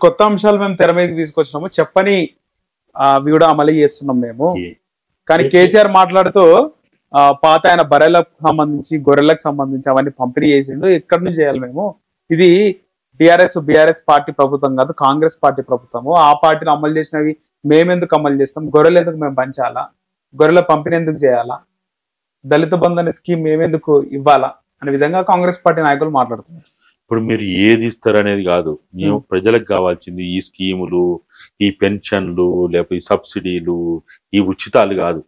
కొత్త అంశాలు మేము తెర మీదకి తీసుకొచ్చినాము, చెప్పని అవి కూడా అమలు చేస్తున్నాం మేము. కానీ కేసీఆర్ మాట్లాడుతూ పాత ఆయన బర్రెలకు సంబంధించి గొర్రెలకు సంబంధించి అవన్నీ పంపిణీ చేసిండు, ఎక్కడి నుంచి చేయాలి మేము, ఇది బీఆర్ఎస్ పార్టీ ప్రభుత్వం కాదు, కాంగ్రెస్ పార్టీ ప్రభుత్వము, ఆ పార్టీని అమలు చేసినవి మేమెందుకు అమలు చేస్తాం, గొర్రెలు ఎందుకు మేము పంచాలా, గొర్రెల పంపిణీ ఎందుకు చేయాలా, దళిత బంధు అనే స్కీమ్ మేమెందుకు ఇవ్వాలా అనే విధంగా కాంగ్రెస్ పార్టీ నాయకులు మాట్లాడుతున్నారు. ఇప్పుడు మీరు ఏది ఇస్తారు అనేది కాదు, మేము ప్రజలకు కావాల్సింది ఈ స్కీములు, ఈ పెన్షన్లు, లేకపోతే ఈ సబ్సిడీలు, ఈ ఉచితాలు కాదు.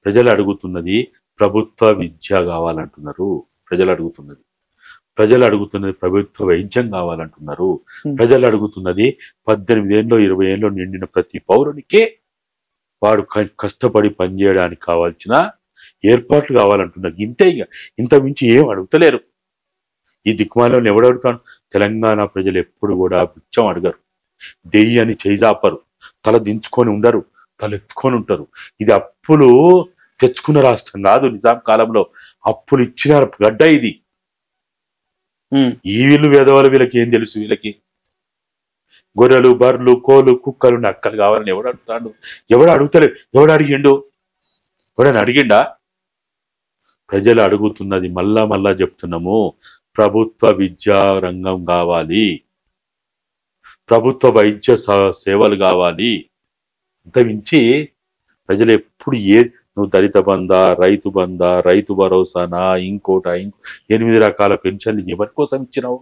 ప్రజలు అడుగుతున్నది ప్రభుత్వ విద్య కావాలంటున్నారు, ప్రజలు అడుగుతున్నది ప్రభుత్వ వైద్యం కావాలంటున్నారు, ప్రజలు అడుగుతున్నది 18 ఏళ్ళు 20 ఏళ్ళు నిండిన ప్రతి పౌరునికే వాడు కష్టపడి పనిచేయడానికి కావాల్సిన ఏర్పాట్లు కావాలంటున్నారు. ఇంతే, ఇంత మించి ఏం అడుగుతలేరు. ఈ దిక్కుమాలను ఎవడు అడుగుతాను? తెలంగాణ ప్రజలు ఎప్పుడు కూడా బిచ్చం అడగరు, దెయ్యాన్ని చేజాపరు, తల దించుకొని ఉండరు, తలెత్తుకొని ఉంటారు. ఇది అప్పులు తెచ్చుకున్న రాష్ట్రం కాదు, నిజాం కాలంలో అప్పులు ఇచ్చిన గడ్డ ఇది. ఈ వీళ్ళు వేదవాళ్ళు, వీళ్ళకి ఏం తెలుసు? వీళ్ళకి గొర్రెలు, బర్రెలు, కోళ్ళు, కుక్కలు, నక్కలు కావాలని ఎవడు అడుగుతాడు? ఎవడు అడుగుతలేదు. ఎవడు అడిగిండు? ఎవడని అడిగిండా? ప్రజలు అడుగుతున్నది మళ్ళా చెప్తున్నాము, ప్రభుత్వ విద్యా రంగం కావాలి, ప్రభుత్వ వైద్య సేవలు కావాలి. ఇంత మించి ప్రజలు ఎప్పుడు నువ్వు దళిత బంధా, రైతు బంధా, రైతు భరోసానా, ఇంకోట 8 రకాల పెన్షన్లు ఎవరి కోసం ఇచ్చినావు?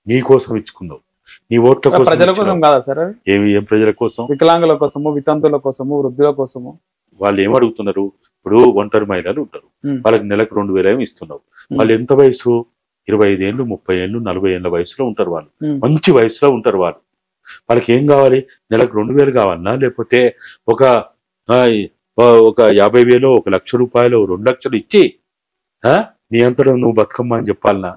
నీ కోసం ఇచ్చుకున్నావు, నీ ఓట్ల కోసం. ప్రజల కోసం కాదా సార్? ఏం ప్రజల కోసం? వికలాంగుల కోసము, వితంతుల కోసము, వృద్ధుల కోసము. వాళ్ళు ఏమడుగుతున్నారు? ఇప్పుడు ఒంటరి మహిళలు ఉంటారు, వాళ్ళకి నెలకు 2000 ఇస్తున్నావు. వాళ్ళు ఎంత వయసు? 25 ఏళ్ళు, 30 ఏళ్ళు, 40 ఏళ్ళ వయసులో ఉంటారు. వాళ్ళు మంచి వయసులో ఉంటారు. వాళ్ళకి ఏం కావాలి? నెలకు 2000 కావాలన్నా, లేకపోతే ఒక 50,000, 1,00,000 రూపాయలు, 2 లక్షలు ఇచ్చి నీ అంతటా నువ్వు బతుకమ్మ అని చెప్పాలనా?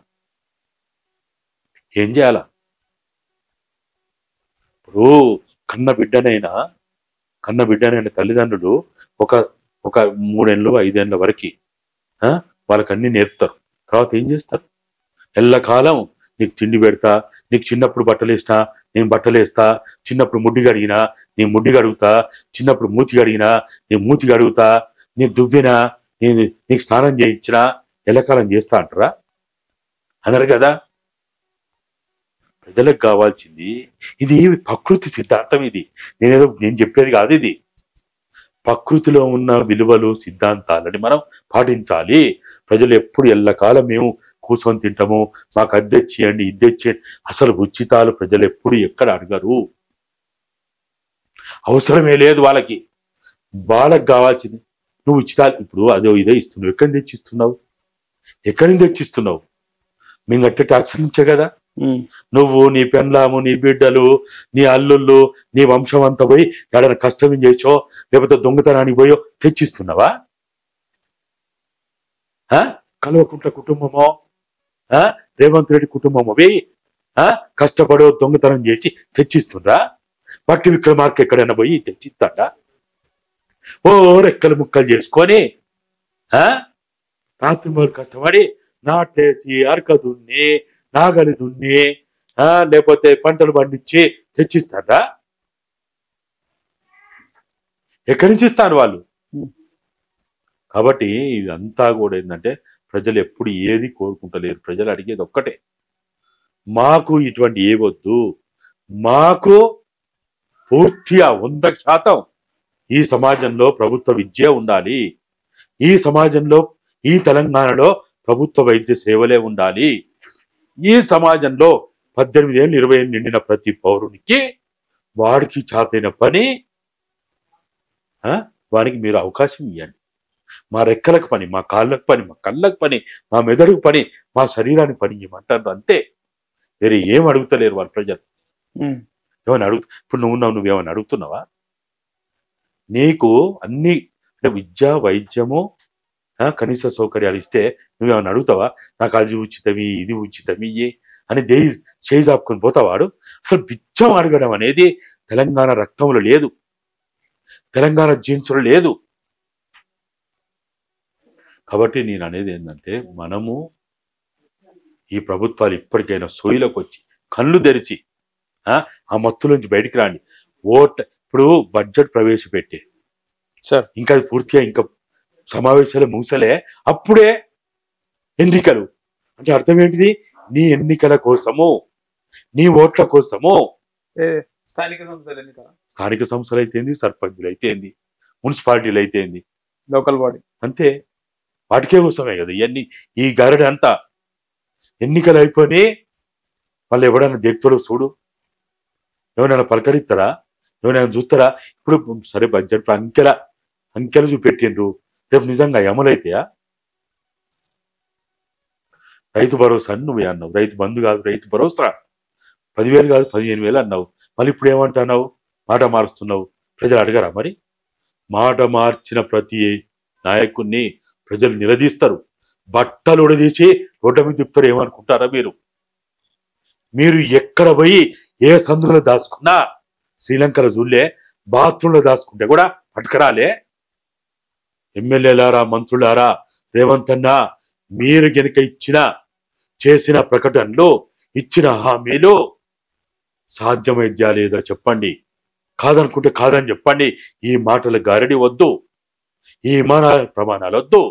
ఏం చేయాలా? ఇప్పుడు కన్న బిడ్డనైనా తల్లిదండ్రులు ఒక 3 ఏళ్ళు 5 ఏళ్ళ వరకు వాళ్ళకి అన్ని నేర్పుతారు. తర్వాత ఏం చేస్తారు? ఎల్లకాలం నీకు తిండి పెడతా, నీకు చిన్నప్పుడు బట్టలు వేసినా నేను బట్టలు వేస్తా, చిన్నప్పుడు ముడ్డి కడిగినా నీ ముడ్డి కడుగుతా, చిన్నప్పుడు మూతి కడిగినా నీ మూతి కడుగుతా, నీ దువ్వినా నీకు స్నానం చేయించినా ఎల్లకాలం చేస్తా అంటారా? అనరు కదా. ప్రజలకు కావాల్సింది ఇది ప్రకృతి సిద్ధాంతం. ఇది నేను చెప్పేది కాదు. ఇది ప్రకృతిలో ఉన్న విలువలు, సిద్ధాంతాలని మనం పాటించాలి. ప్రజలు ఎప్పుడు ఎల్లకాలం మేము కూర్చొని తింటాము, మాకు అది తెచ్చియండి, ఇది తెచ్చియండి, అసలు ఉచితాలు ప్రజలు ఎప్పుడు ఎక్కడ అడగరు, అవసరమే లేదు వాళ్ళకి. వాళ్ళకి కావాల్సింది నువ్వు ఉచితాలు ఇప్పుడు అదో ఇదే ఇస్తున్నావు. ఎక్కడి నుంచి తెచ్చిస్తున్నావు? మేము కట్టే ట్యాక్స్ నుంచే కదా. నువ్వు, నీ పెండ్లాము, నీ బిడ్డలు, నీ అల్లుళ్ళు, నీ వంశం అంతా పోయి ఎడన కష్టం చేసో లేకపోతే దొంగతనానికి పోయో తెచ్చిస్తున్నావా? కల్వకుంట్ల కుటుంబమో, రేవంత్ రెడ్డి కుటుంబం అవి కష్టపడో దొంగతనం చేసి తెచ్చిస్తుండ్రా? భట్టి విక్రమార్క ఎక్కడైనా పోయి తెచ్చిస్తాడా? ఓ రెక్కలు ముక్కలు చేసుకొని రాత్రి మూడు కష్టపడి నాటేసి, అరక దున్ని, నాగలి దున్ని, లేకపోతే పంటలు పండించి తెచ్చిస్తాడా? ఎక్కడి నుంచి ఇస్తారు వాళ్ళు? కాబట్టి ఇదంతా కూడా ఏంటంటే ప్రజలు ఎప్పుడు ఏది కోరుకుంటలేరు. ప్రజలు అడిగేది ఒక్కటే, మాకు ఇటువంటి ఏ వద్దు, మాకు పూర్తిగా 100% ఈ సమాజంలో ప్రభుత్వ విద్య ఉండాలి, ఈ సమాజంలో ఈ తెలంగాణలో ప్రభుత్వ వైద్య సేవలే ఉండాలి, ఈ సమాజంలో 18 ఏళ్ళు 20 ఏళ్ళు నిండిన ప్రతి పౌరునికి వాడికి చాతైన పని వానికి మీరు అవకాశం ఇవ్వండి. మా రెక్కలకు పని, మా కాళ్ళకు పని, మా కళ్ళకు పని, మా మెదడుకు పని, మా శరీరానికి పని ఇవ్వమంటారు. అంతే, వేరే ఏం అడుగుతలేరు వాళ్ళ ప్రజలు. ఏమైనా ఇప్పుడు నువ్వేమైనా అడుగుతున్నావా? నీకు అన్ని అంటే విద్య, వైద్యము, కనీస సౌకర్యాలు ఇస్తే నువ్వేమైనా అడుగుతావా? నాకు అది ఉచితమి, ఇది ఉచితమి అని చేయి చాపుకొని పోతావాడు. అసలు బిచ్చం అడగడం అనేది తెలంగాణ రక్తంలో లేదు, తెలంగాణ జీన్స్లో లేదు. కాబట్టి నేను అనేది ఏంటంటే, మనము ఈ ప్రభుత్వాలు ఇప్పటికైనా సోయిలోకి వచ్చి కళ్ళు తెరిచి ఆ మత్తులోంచి బయటికి రాండి. ఇప్పుడు బడ్జెట్ ప్రవేశపెట్టే సార్ ఇంకా అది పూర్తిగా ఇంకా సమావేశాలు ముగిసలే, అప్పుడే ఎన్నికలు. అంటే అర్థం ఏంటిది? నీ ఎన్నికల కోసము, నీ ఓట్ల కోసము, స్థానిక సంస్థలు ఎన్నికల, స్థానిక సంస్థలు అయితేంది, సర్పంచులు అయితేంది, మున్సిపాలిటీలు అయితేంది, లోకల్ బాడీ, అంతే. వాటికే కోసమే కదా ఇవన్నీ. ఈ గరడి అంతా ఎన్నికలు అయిపోయి వాళ్ళు ఎవడైనా దిగుతాడో చూడు, ఎవరైనా పలకరిస్తారా, ఎవరైనా చూస్తారా? ఇప్పుడు సరే బడ్జెట్ అంకెలు చూపెట్టిండ్రు, రేపు నిజంగా అమలైతాయా? రైతు భరోసా అని నువ్వు అన్నావు, రైతు బంధు కాదు రైతు భరోసా, 10,000 కాదు 15,000 అన్నావు. మళ్ళీ ఇప్పుడు ఏమంటున్నావు? మాట మారుస్తున్నావు. ప్రజలు అడగరా మరి? మాట మార్చిన ప్రతి నాయకుడిని ప్రజలు నిలదీస్తారు, బట్టలు ఉడదీసి రోడ్ల మీద తిప్పుతారు. ఏమనుకుంటారా మీరు? మీరు ఎక్కడ పోయి ఏ సందులో దాచుకున్నా, శ్రీలంకలో చూడలే, బాత్రూంలో దాచుకుంటే కూడా పట్టుకరాలే. ఎమ్మెల్యేలారా, మంత్రులారా, రేవంత్ అన్న, మీరు గనుక చేసిన ప్రకటనలు, ఇచ్చిన హామీలు సాధ్యమైద్యా లేదా చెప్పండి. కాదనుకుంటే కాదని చెప్పండి. ఈ మాటల గారడి వద్దు, ఈ విమానాల ప్రమాణాలు వద్దు,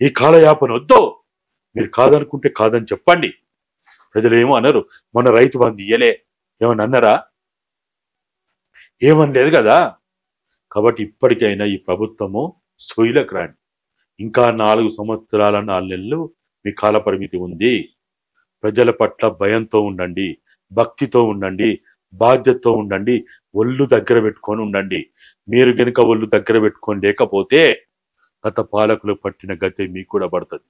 ఈ కాలయాపన వద్దు. మీరు కాదనుకుంటే కాదని చెప్పండి. ప్రజలు ఏమో అనరు. మన రైతు బంధు ఇయ్యలే ఏమని అన్నారా? ఏమని లేదు కదా. కాబట్టి ఇప్పటికైనా ఈ ప్రభుత్వము సొయిలకు రాండి. ఇంకా 4 సంవత్సరాల 4 నెలలు మీ కాల పరిమితి ఉంది. ప్రజల పట్ల భయంతో ఉండండి, భక్తితో ఉండండి, బాధ్యతతో ఉండండి, ఒళ్ళు దగ్గర పెట్టుకొని ఉండండి. మీరు గనుక ఒళ్ళు దగ్గర పెట్టుకొని లేకపోతే గత పాలకులు పట్టిన గతి మీకు కూడా పడుతుంది.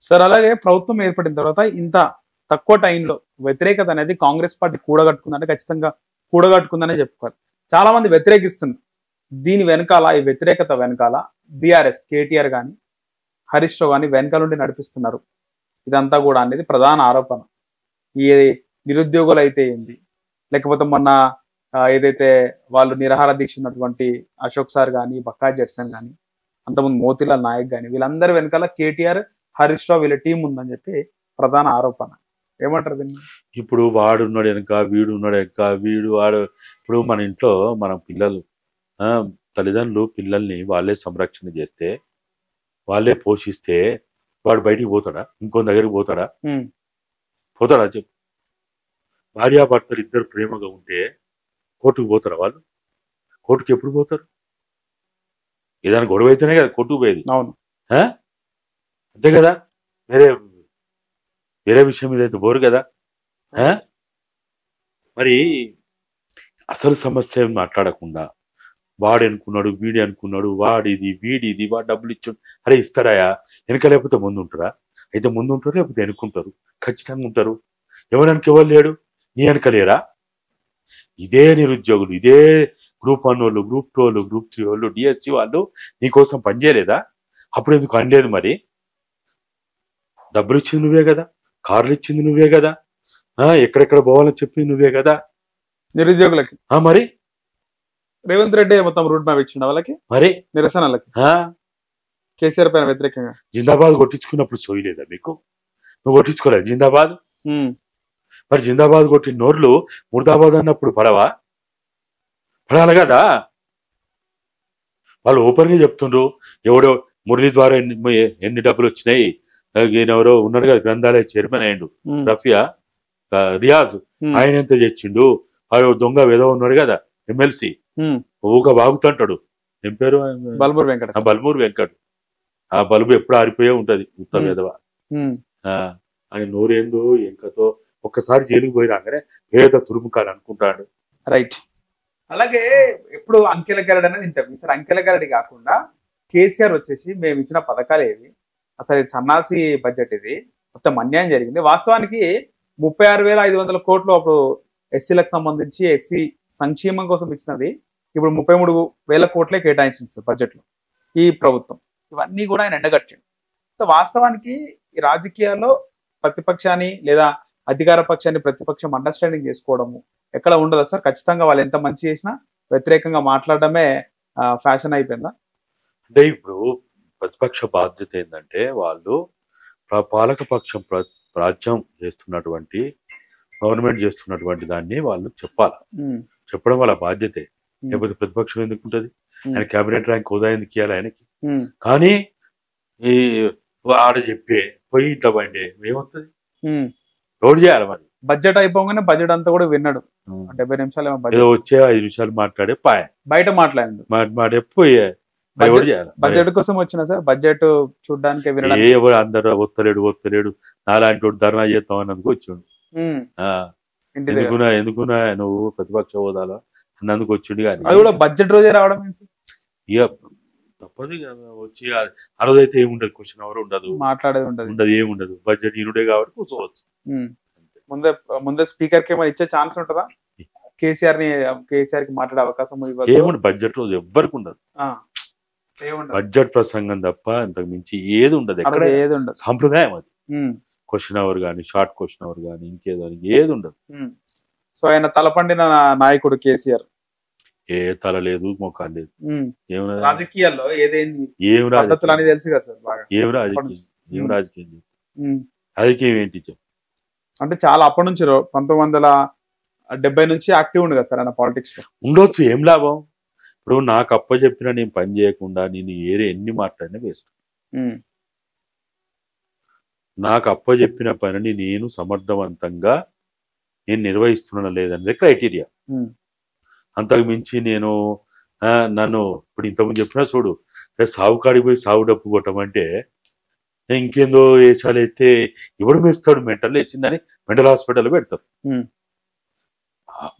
సార్ అలాగే ప్రభుత్వం ఏర్పడిన తర్వాత ఇంత తక్కువ టైంలో వ్యతిరేకత అనేది కాంగ్రెస్ పార్టీ కూడగట్టుకుందంటే ఖచ్చితంగా కూడగట్టుకుందనే చెప్పుకోవాలి. చాలా మంది వ్యతిరేకిస్తున్నారు. దీని వెనకాల, ఈ వ్యతిరేకత వెనకాల బీఆర్ఎస్ కేటీఆర్ కానీ హరీష్ రావు కానీ వెనకాల నుండి నడిపిస్తున్నారు ఇదంతా కూడా అనేది ప్రధాన ఆరోపణ. ఈ నిరుద్యోగులు అయితే ఏంది, లేకపోతే మొన్న ఏదైతే వాళ్ళు నిరాహార దీక్ష ఉన్నటువంటి అశోక్ సార్ కానీ, బక్కా జడ్సన్ కానీ, అంతకుముందు మోతీలాల్ నాయక్ కానీ, వీళ్ళందరి వెనకాల కేటీఆర్, హరీష్ రావు వీళ్ళ టీం ఉందని చెప్పి ప్రధాన ఆరోపణ. ఏమంటారు దీన్ని? ఇప్పుడు వాడు ఉన్నాడు వెనక, వీడు ఉన్నాడు వెనక, వాడు. ఇప్పుడు మన ఇంట్లో మన పిల్లలు, తల్లిదండ్రులు పిల్లల్ని వాళ్ళే సంరక్షణ చేస్తే, వాళ్ళే పోషిస్తే, వాడు బయటికి పోతాడా? ఇంకో దగ్గరికి పోతాడా? పోతాడా చెప్పు? భార్యాభర్తలు ఇద్దరు ప్రేమగా ఉంటే కోర్టుకు పోతారా వాళ్ళు? కోర్టుకు ఎప్పుడు పోతారు? ఏదైనా గొడవ అయితేనే కదా కోర్టుకు పోయేది. అవును, అంతే కదా. వేరే విషయం మీద అయితే పోరు కదా. మరి అసలు సమస్య మాట్లాడకుండా వాడు అనుకున్నాడు, వీడి అనుకున్నాడు, వీడిది వాడు డబ్బులు ఇచ్చాడు, అరే ఇస్తారాయా? వెనక లేకపోతే ముందు ఉంటారా? అయితే ముందు ఉంటారు, లేకపోతే వెనుకుంటారు. ఖచ్చితంగా ఉంటారు. ఎవరికి ఎవరు లేడు? నీ వెనక లేరా? ఇదే నిరుద్యోగులు, ఇదే గ్రూప్ 1 వాళ్ళు, గ్రూప్ 2 వాళ్ళు, గ్రూప్ 3 వాళ్ళు, డిఎస్సి వాళ్ళు నీకోసం పనిచేయలేదా? అప్పుడు ఎందుకు అనలేదు? మరి డబ్బులు ఇచ్చింది నువ్వే కదా, కార్లు ఇచ్చింది నువ్వే కదా, ఎక్కడెక్కడ పోవాలని చెప్పింది నువ్వే కదా నిరుద్యోగులకి. మరి రేవంత్ రెడ్డి మొత్తం రూట్ మ్యాప్ ఇచ్చిండు వాళ్ళకి, మరి నిరసనలకి, కేసీఆర్ పైన వ్యతిరేకంగా. జిందాబాద్ కొట్టించుకున్నప్పుడు సోయలేదా మీకు? నువ్వు కొట్టించుకోలేదు జిందాబాద్? మరి జిందాబాద్ కొట్టిన నోర్లు ముర్దాబాద్ అన్నప్పుడు పడాలి కదా. వాళ్ళు ఓపెన్ గా చెప్తుండ్రు. ఎవడో మురళి ద్వారా ఎన్ని డబ్బులు వచ్చినాయి, ఎవరో ఉన్నాడు కదా గ్రంథాలయ చైర్మన్ అయ్యిండు రఫియా రియాజ్, ఆయన ఎంత తెచ్చిండు, వాడు దొంగ ఏదో ఉన్నాడు కదా ఎమ్మెల్సీ, ఊగా బాగుతుంటాడు. ఏం పేరు? బల్మూరు వెంకట. బల్మూరు వెంకట్. ఆ బల్బు ఎప్పుడు ఆరిపోయే ఉంటది ఉత్తమ ఎదవ. ఆయన నోరేందో ఎంకతో ఒక్కసారి జైలుకు పోయి రాగానే పేద తురుముకాలు అనుకుంటాడు. రైట్. అలాగే ఎప్పుడు అంకెల గరడి అనేది ఇంటాం. ఈసారి అంకెల గరడి కాకుండా కేసీఆర్ వచ్చేసి మేము ఇచ్చిన పథకాలు ఏవి, అసలు ఇది సన్నాసి బడ్జెట్, ఇది మొత్తం అన్యాయం జరిగింది. వాస్తవానికి 36,500 కోట్లు అప్పుడు ఎస్సీలకు సంబంధించి ఎస్సీ సంక్షేమం కోసం ఇచ్చినది ఇప్పుడు 33,000 కోట్లే కేటాయించింది సార్ బడ్జెట్ లో ఈ ప్రభుత్వం. ఇవన్నీ కూడా ఆయన ఎండగట్టిండు. సో వాస్తవానికి ఈ రాజకీయాల్లో ప్రతిపక్షాన్ని లేదా అధికార పక్షాన్ని ప్రతిపక్షం అండర్స్టాండింగ్ చేసుకోవడము ఎక్కడ ఉండదా సార్? ఖచ్చితంగా వాళ్ళు ఎంత మంచి చేసినా వ్యతిరేకంగా మాట్లాడడమే ఫ్యాషన్ అయిపోయిందా? అంటే ఇప్పుడు ప్రతిపక్ష బాధ్యత ఏంటంటే వాళ్ళు పాలక పక్షం రాజ్యం చేస్తున్నటువంటి గవర్నమెంట్ చేస్తున్నటువంటి దాన్ని వాళ్ళు చెప్పాలి. చెప్పడం వాళ్ళ బాధ్యతే. లేకపోతే ప్రతిపక్షం ఎందుకు ఉంటుంది? ఆయన క్యాబినెట్ ర్యాంక్ హోదా ఎందుకు ఇవ్వాలి ఆయనకి? కానీ ఈ ఆడ చెప్పే పోయి ఇట్లా బండి ఏమవుతుంది? రోడ్ చేయాలి మరి. బడ్జెట్ అయిపోగానే బడ్జెట్ అంతా కూడా విన్నాడు. 70 నిమిషాలు ఏదో వచ్చే 5 నిమిషాలు మాట్లాడే పాయ బయట మాట్లాడు మాట్లాడే బడ్జెట్ కోసం వచ్చిన సార్, బడ్జెట్ చూడడానికి ఎవరు అందరూ ఒత్తలేడు నాలాంటి వాడు ధర్నా చేస్తాం అన్నందుకు వచ్చిండు. ఎందుకున్నా నువ్వు ప్రతిపక్ష హోదాలో అన్నందుకు వచ్చిండు. కానీ అది కూడా బడ్జెట్ రోజే రావడం ఇక తప్పదు వచ్చి ఆ రోజైతే ఏముండదు, క్వశ్చన్ అవర్ ఉండదు, మాట్లాడేది ఉండదు, ఏముండదు. బడ్జెట్ ఈనుడే కాబట్టి కూర్చోవచ్చు. ముందే స్పీకర్ కి ఇచ్చే ఛాన్స్ ఉంటుందా? కేసీఆర్ కి మాట్లాడే అవకాశం ఏముండదు. బడ్జెట్ రోజు ఎవ్వరికి ఉండదు. బడ్జెట్ ప్రసంగం తప్ప ఇంతకు మించి ఏది ఉండదు. ఎక్కడ ఏది ఉండదు. సాంప్రదాయం అది. క్వశ్చన్ అవర్ కానీ షార్ట్ క్వశ్చన్ అవర్ కానీ ఇంకేదో ఏది ఉండదు. సో ఆయన తలపండిన నాయకుడు కేసీఆర్. ఏ తల లేదు, మొఖాలు లేదు. రాజకీయాల్లో ఏం పద్ధతులు అని తెలుసు కదా సార్ బాగా. ఏం రాజకీయం ఏంటి అంటే చాలా అప్పటి నుంచి 1970 నుంచి యాక్టివ్ ఉండు కదా సార్ ఆయన పాలిటిక్స్ లో. ఉండొచ్చు, ఏం లాభం? ఇప్పుడు నాకు అప్ప చెప్పినా నేను పని చేయకుండా నేను ఎన్ని మాట్లాడినా వేస్ట్. నాకు అప్ప చెప్పిన పనిని నేను సమర్థవంతంగా నేను నిర్వహిస్తున్నా లేదనేది క్రైటీరియా. అంతకు మించి నన్ను ఇప్పుడు ఇంతకుముందు చెప్పినా చూడు, సాగు కాడికి పోయి సాగు డప్పు కొట్టమంటే ఇంకేందో వేషాలు అయితే ఎవడు వేస్తాడు? మెంటల్ వచ్చిందని మెంటల్ హాస్పిటల్ పెడతారు.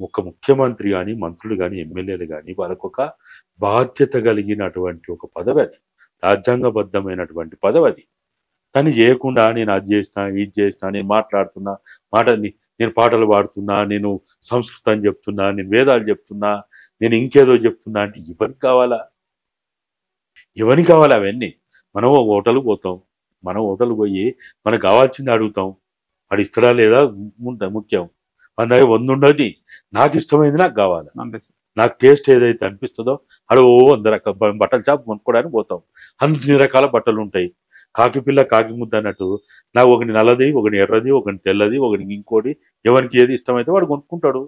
ఒక ముఖ్యమంత్రి కానీ మంత్రులు కానీ ఎమ్మెల్యేలు కానీ వాళ్ళకు ఒక బాధ్యత కలిగినటువంటి ఒక పదవి అది, రాజ్యాంగబద్ధమైనటువంటి పదవి అది. కానీ చేయకుండా నేను అది చేసినా ఇది చేసినా, నేను మాట్లాడుతున్నా నేను పాటలు పాడుతున్నా, నేను సంస్కృతం చెప్తున్నా, నేను వేదాలు చెప్తున్నా, నేను ఇంకేదో చెప్తున్నా అంటే ఎవరికి కావాలా అవన్నీ? మనం హోటల్కి పోతాం, మనం హోటల్కి పోయి మనకు కావాల్సింది అడుగుతాం, వాడు ఇస్తాడా లేదా ముఖ్యం. మన దగ్గర 100 ఉండదు, నాకు ఇష్టమైంది నాకు కావాలి, నాకు టేస్ట్ ఏదైతే అనిపిస్తుందో అడు 100 రకాల బట్టల షాప్ కొనుక్కోవడానికి పోతాం. అన్ని రకాల బట్టలు ఉంటాయి. కాకి పిల్ల కాకి ముద్ద అన్నట్టు నాకు ఒకటి నల్లది, ఒకటి ఎర్రది, ఒకటి తెల్లది, ఒకటి ఇంకోటి, ఎవరికి ఏది ఇష్టమైతే వాడు కొనుక్కుంటాడు.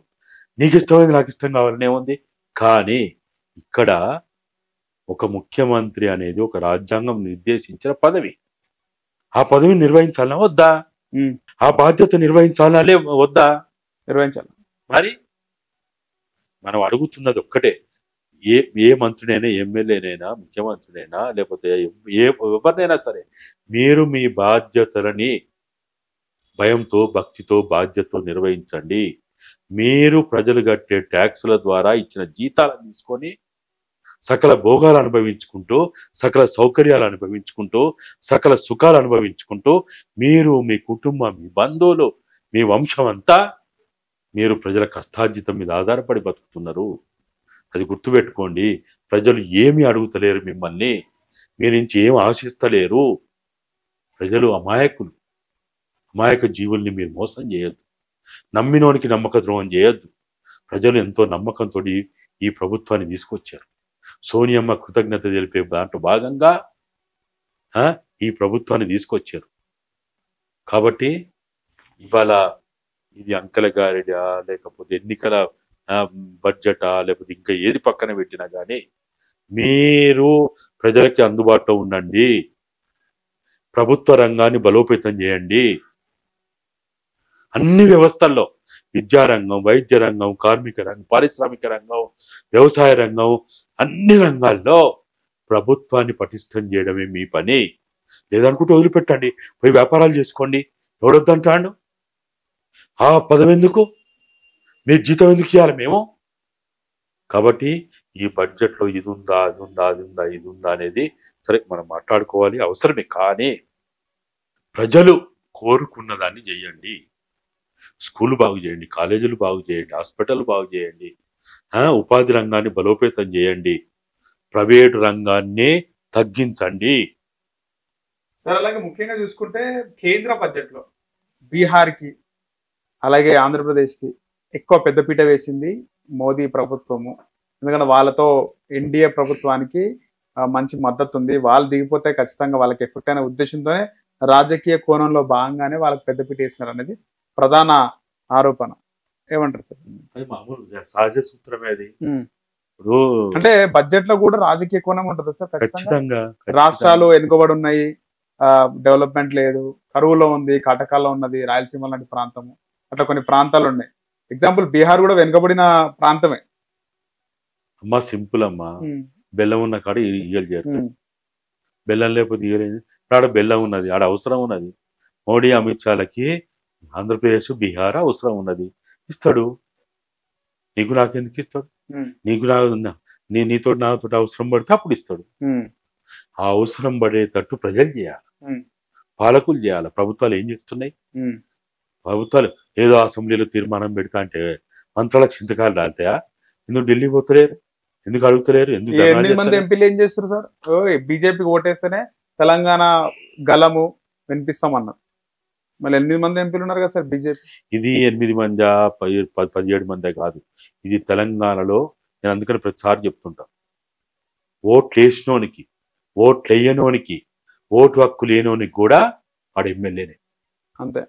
నీకు ఇష్టమైంది నాకు ఇష్టం కావాలని ఏముంది? కానీ ఇక్కడ ఒక ముఖ్యమంత్రి అనేది ఒక రాజ్యాంగం నిర్దేశించిన పదవి. ఆ పదవిని నిర్వహించాలనా వద్దా? ఆ బాధ్యత నిర్వహించాలా వద్దా? నిర్వహించాలి. మరి మనం అడుగుతున్నది ఒక్కటే, ఏ మంత్రినైనా, ఎమ్మెల్యేనైనా, ముఖ్యమంత్రినైనా, లేకపోతే ఎవరినైనా సరే, మీరు మీ బాధ్యతలని భయంతో, భక్తితో, బాధ్యతతో నిర్వహించండి. మీరు ప్రజలు కట్టే ట్యాక్సుల ద్వారా ఇచ్చిన జీతాలను తీసుకొని సకల భోగాలు అనుభవించుకుంటూ, సకల సౌకర్యాలు అనుభవించుకుంటూ, సకల సుఖాలు అనుభవించుకుంటూ, మీరు, మీ కుటుంబం, మీ బంధువులు, మీ వంశం అంతా మీరు ప్రజల కష్టార్జితం మీద ఆధారపడి బతుకుతున్నారు. అది గుర్తుపెట్టుకోండి. ప్రజలు ఏమి అడుగుతలేరు మిమ్మల్ని, మీ నుంచి ఏం ఆశిస్తలేరు. ప్రజలు అమాయకులు. అమాయక జీవుల్ని మీరు మోసం చేయొద్దు. నమ్మినోనికి నమ్మక ద్రోహం చేయొద్దు. ప్రజలు ఎంతో నమ్మకంతో ఈ ప్రభుత్వాన్ని తీసుకొచ్చారు. సోనియమ్మ కృతజ్ఞత తెలిపే దాంట్లో భాగంగా ఈ ప్రభుత్వాన్ని తీసుకొచ్చారు. కాబట్టి ఇవాళ ఇది అంకెల గారిడా, లేకపోతే ఎన్నికల బడ్జెటా, లేకపోతే ఇంకా ఏది పక్కన పెట్టినా కానీ మీరు ప్రజలకి అందుబాటులో ఉండండి. ప్రభుత్వ రంగాన్ని బలోపేతం చేయండి. అన్ని వ్యవస్థల్లో, విద్యారంగం, వైద్య రంగం, కార్మిక రంగం, పారిశ్రామిక రంగం, వ్యవసాయ రంగం, అన్ని రంగాల్లో ప్రభుత్వాన్ని పటిష్టం చేయడమే మీ పని. లేదనుకుంటే వదిలిపెట్టండి, పోయి వ్యాపారాలు చేసుకోండి. ఎవడొద్దంటాడు? ఆ పదవి ఎందుకు? మీరు జీతం ఎందుకు ఇవ్వాలి మేము? కాబట్టి ఈ బడ్జెట్లో ఇది ఉందా, అది ఉందా, అది ఉందా, ఇది ఉందా అనేది సరే మనం మాట్లాడుకోవాలి, అవసరమే. కానీ ప్రజలు కోరుకున్న దాన్ని చేయండి. స్కూల్ బాగు చేయండి, కాలేజీలు బాగు చేయండి, హాస్పిటల్ బాగు చేయండి, ఉపాధి రంగాన్ని బలోపేతం చేయండి, ప్రైవేటు రంగాన్ని తగ్గించండి. సార్ అలాగే ముఖ్యంగా చూసుకుంటే కేంద్ర బడ్జెట్లో బీహార్కి అలాగే ఆంధ్రప్రదేశ్కి ఎక్కువ పెద్దపీట వేసింది మోదీ ప్రభుత్వము. ఎందుకంటే వాళ్ళతో ఎన్డీఏ ప్రభుత్వానికి మంచి మద్దతు ఉంది. వాళ్ళు దిగిపోతే ఖచ్చితంగా వాళ్ళకి ఎఫెక్ట్ అనే ఉద్దేశంతోనే రాజకీయ కోణంలో భాగంగానే వాళ్ళకి పెద్దపీట వేసినారు అనేది ప్రధాన ఆరోపణ ఏమంటారు సార్? అది మామూలు సహజ సూత్రమే అది. ఉమ్. ఇప్పుడు అంటే బడ్జెట్ లో కూడా రాజకీయ కోణం ఉంటుంది సార్ ఖచ్చితంగా. ఖచ్చితంగా రాష్ట్రాలు వెనుకబడి ఉన్నాయి, డెవలప్మెంట్ లేదు, కరువులో ఉంది, కాటకాల్లో ఉన్నది రాయలసీమ లాంటి ప్రాంతము, అట్లా కొన్ని ప్రాంతాలు ఉన్నాయి. ఎగ్జాంపుల్ బీహార్ కూడా వెనుకబడిన ప్రాంతమే. అమ్మా సింపుల్ అమ్మా, ఉమ్. బెల్లం ఉన్న కాడ ఇయ్యలు చేస్తారు. ఉమ్. బెల్లం లేకపోతే ఇయ్యలేదు. ఆడ బెల్లం ఉన్నది, ఆడ అవసరం ఉన్నది. మోడీ అమిత్ షాలకి ఆంధ్రప్రదేశ్ బీహార్ అవసరం ఉన్నది, ఇస్తాడు. నీకు నాకెందుకు ఇస్తాడు? ఉమ్. నీకు నీతో నాతో అవసరం పడితే అప్పుడు ఇస్తాడు. ఉమ్. ఆ అవసరం పడేటట్టు ప్రజలు చేయాలి, ఉమ్. పాలకులు చేయాలి. ప్రభుత్వాలు ఏం చేస్తున్నాయి? ఉమ్. ప్రభుత్వాలు ఏదో అసెంబ్లీలో తీర్మానం పెడతా అంటే మంత్రాలకు చింతకాలు రాలుతాయా? ఎందుకు ఢిల్లీ పోతలేరు? ఎందుకు అడుగుతలేరు? ఎందుకు ఈ ధర్నా 8 మంది చేస్తలేరు? ఎంపీలు ఏం చేస్తారు సార్? బీజేపీకి ఓటేస్తేనే తెలంగాణ గలము వినిపిస్తామన్నారు. మళ్ళీ 8 మంది ఎంపీలు ఉన్నారు కదా సార్ బీజేపీ. ఇది 8 మంది 17 మందే కాదు, ఇది తెలంగాణలో. నేను అందుకని ప్రతిసారి చెప్తుంటా, ఓట్లు వేసినోనికి, ఓట్లు వేయనోనికి, ఓటు హక్కు లేనోనికి కూడా వాడు ఎమ్మెల్యేనే. అంతే.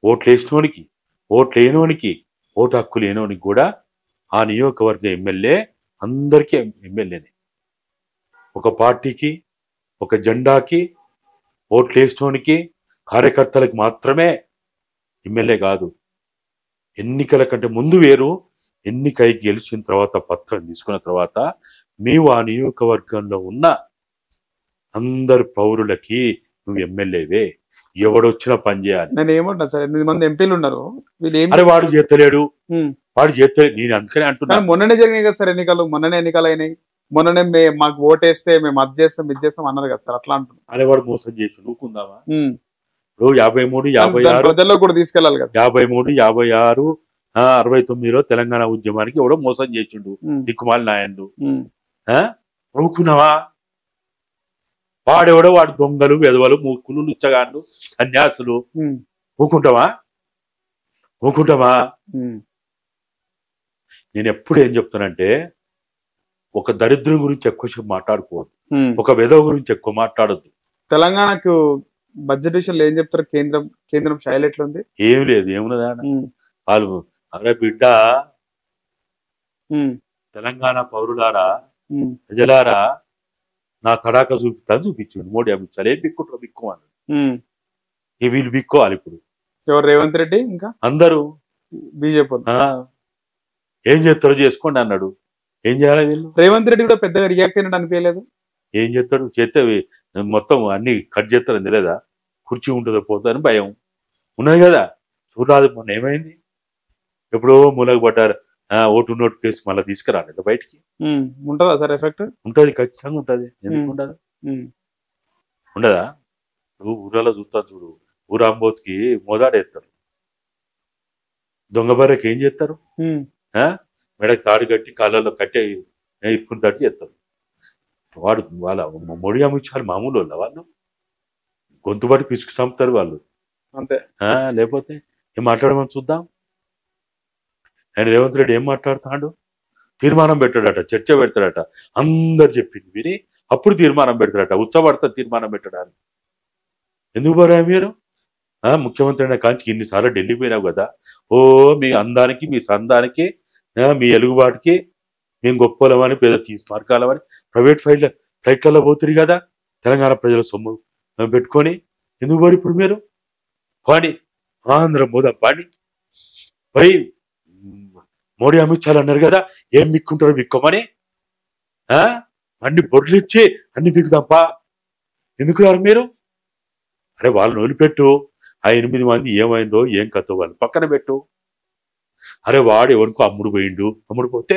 ఓట్లు వేసినోనికి, ఓట్లు వేయనోనికి, ఓటు హక్కు లేనోనికి కూడా ఆ నియోజకవర్గ ఎమ్మెల్యే అందరికీ ఎమ్మెల్యేనే. ఒక పార్టీకి, ఒక జెండాకి ఓట్లు వేసినోనికి, కార్యకర్తలకు మాత్రమే ఎమ్మెల్యే కాదు. ఎన్నికల కంటే ముందు వేరు, ఎన్నికై గెలిచిన తర్వాత పత్రం తీసుకున్న తర్వాత నీవు ఆ నియోజకవర్గంలో ఉన్న అందరు పౌరులకి నువ్వు ఎమ్మెల్యేవే. ఎవడొచ్చినా పని చేయాలి. నేను ఏమంటున్నా సార్, 8 మంది ఎంపీలు ఉన్నారు, వీళ్ళు ఏం అరే వాడు చేస్తలేడు, ఉమ్. వాడు చేస్తలేడు. నేను అందుకనే అంటున్నా, కానీ మొన్ననే జరిగినాయి కదా సార్ ఎన్నికలు, మొన్ననే ఎన్నికలు అయినాయి, మొన్ననే మాకు ఓటేస్తే మేము అది చేస్తాం ఇది చేస్తాం అన్నారు కదా సార్. అట్లా అంటున్నాం. అరే వాడు మోసం చేసి నువ్వుకుందామా? ఉమ్. ఇప్పుడు 53, దాన్ని 56, ప్రజల్లో కూడా తీసుకెళ్ళాలి కదా. 53, 56, 69లో తెలంగాణ ఉద్యమానికి ఎవడో మోసం చేసిండు, ఉమ్. దిక్కుమాలి నాయండు. ఉమ్. నవ్వుకున్నావా? వాడెవడో వాడు దొంగలు, వెధవలు, మూకులు, లుచ్చగాళ్ళు, సన్యాసులు. ఉమ్. ఊకుంటావా? ఊకుంటావా? ఉమ్. నేను ఎప్పుడు ఏం చెప్తానంటే, ఒక దరిద్రం గురించి ఎక్కువసేపు మాట్లాడుకోవద్దు, ఉమ్. ఒక వెధవ గురించి ఎక్కువ మాట్లాడొద్దు. తెలంగాణకు బడ్జెట్ విషయంలో ఏం చెప్తారు? కేంద్రం శైలి ఎట్లుంది? ఏం లేదు, ఏమున్నదా ఉమ్. వాళ్ళు. అరే బిడ్డ, ఉమ్. తెలంగాణ పౌరులారా, ఉమ్. ప్రజలారా, నా తడాక చూపించిండు మోడీ అమిత్ షా. ఏం బిక్కుంటారు? బిక్కుమని ఉమ్. వీళ్ళు బిక్కోవాలి ఇప్పుడు. ఎవరు? రేవంత్ రెడ్డి ఇంకా అందరూ బీజేపీ. ఏం చేస్తారో చేసుకోండి అన్నాడు. ఏం చేయాలి వీళ్ళు? రేవంత్ రెడ్డి కూడా పెద్దగా రియాక్ట్ అయినట్టు అనిపించలేదు. ఏం చేస్తాడు? చేస్తే మొత్తం అన్ని కట్ చేస్తారని తెలియదా? కుర్చీ ఉంటుందో పోతుందని భయం ఉన్నది కదా. చూడాలి మొన్న ఏమైంది, ఎప్పుడో మూలకు పడ్డారు. ఓటు నోటు కేసు మళ్ళీ తీసుకురాలేదు బయటికి. ఉంటుందా సార్ ఎఫెక్ట్? ఉంటుంది, ఖచ్చితంగా ఉంటుంది. ఎందుకు ఉండదు? ఉండదా? నువ్వు ఊరాలో చూస్తా చూడు, ఊరాంబోత్కి మోదాడేస్తారు, దొంగ బర్రెకి ఏం చేస్తారు? మెడకి తాడు కట్టి కాళ్ళలో కట్టే ఇప్పుకుని తట్టి చేస్తారు. వాళ్ళ మోడీ అమిత్ షా మామూలు వాళ్ళు గొంతుబడి పిసుకు చంపుతారు వాళ్ళు. అంతే. లేకపోతే ఏం మాట్లాడమని చూద్దాం. ఆయన రేవంత్ రెడ్డి ఏం మాట్లాడుతాడు? తీర్మానం పెట్టాడట, చర్చ పెడతాడట, అందరు చెప్పింది విని అప్పుడు తీర్మానం పెడతాడట. ఉత్సపడతా తీర్మానం పెట్టడానికి. ఎందుకు పోరా మీరు? ముఖ్యమంత్రి అయిన కాంచి ఇన్నిసార్లు ఢిల్లీ పోయినావు కదా, మీ అందానికి, మీ సందానికి, మీ ఎలుగుబాటుకి మేము గొప్పలమని, పేద తీసుమార్గాలమని ప్రైవేట్ ఫ్లైట్లలో పోతుంది కదా తెలంగాణ ప్రజల సొమ్ము పెట్టుకొని. ఎందుకు పోరు ఇప్పుడు మీరు? పాడి ఆంధ్ర మోదా పాడి పోయి మోడీ అమిత్ షా అన్నారు కదా, ఏం మిక్కుంటారో మిక్కోమని. అన్ని బొర్లిచ్చి అన్ని మిక్కుదాంపా. ఎందుకు రారు మీరు? అరే వాళ్ళని వదిలిపెట్టు. ఆ 8 మంది ఏమైందో ఏం కథో వాళ్ళు పక్కన పెట్టు. అరే వాడు ఎవరికో అమ్ముడు పోయిండు, అమ్ముడు పోతే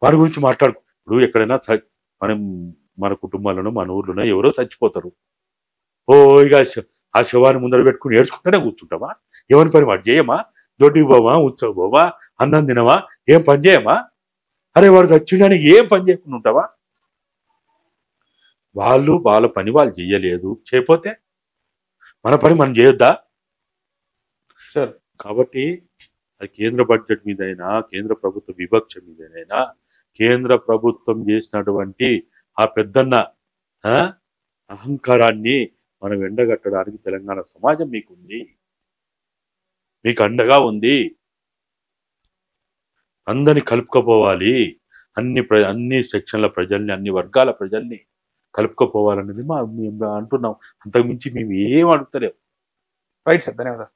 వాడి గురించి మాట్లాడు. ఇప్పుడు ఎక్కడైనా మన కుటుంబాలను, మన ఊర్లోనో ఎవరో చచ్చిపోతారు. ఇక ఆ శవాన్ని ముందర పెట్టుకుని ఏడ్చుకుంటూనే కూర్చుంటామా? ఎవరి పని వాడు చేయమా? దొడ్డికి పోవా, ఉత్సవ పోవా, అన్నం తినవా, ఏం పని చేయమా? అరే వాడు చచ్చిండానికి ఏం పని చేయకుండా ఉంటావా? వాళ్ళ పని వాళ్ళు చెయ్యలేదు, చేయకపోతే మన పని మనం చేయొద్దా? సార్ కాబట్టి అది కేంద్ర బడ్జెట్ మీదైనా, కేంద్ర ప్రభుత్వ వివక్ష మీదైనా, కేంద్ర ప్రభుత్వం చేసినటువంటి ఆ పెద్దన్న అహంకారాన్ని మనం ఎండగట్టడానికి తెలంగాణ సమాజం మీకుంది. మీకు అండగా ఉంది, అందరిని కలుపుకోపోవాలి, అన్ని సెక్షన్ల ప్రజల్ని, అన్ని వర్గాల ప్రజల్ని కలుపుకోపోవాలనేది మేము అంటున్నాం. అంతకుమించి మేము ఏం అడుగుతలేము. రైట్ సార్, ధన్యవాదాలు.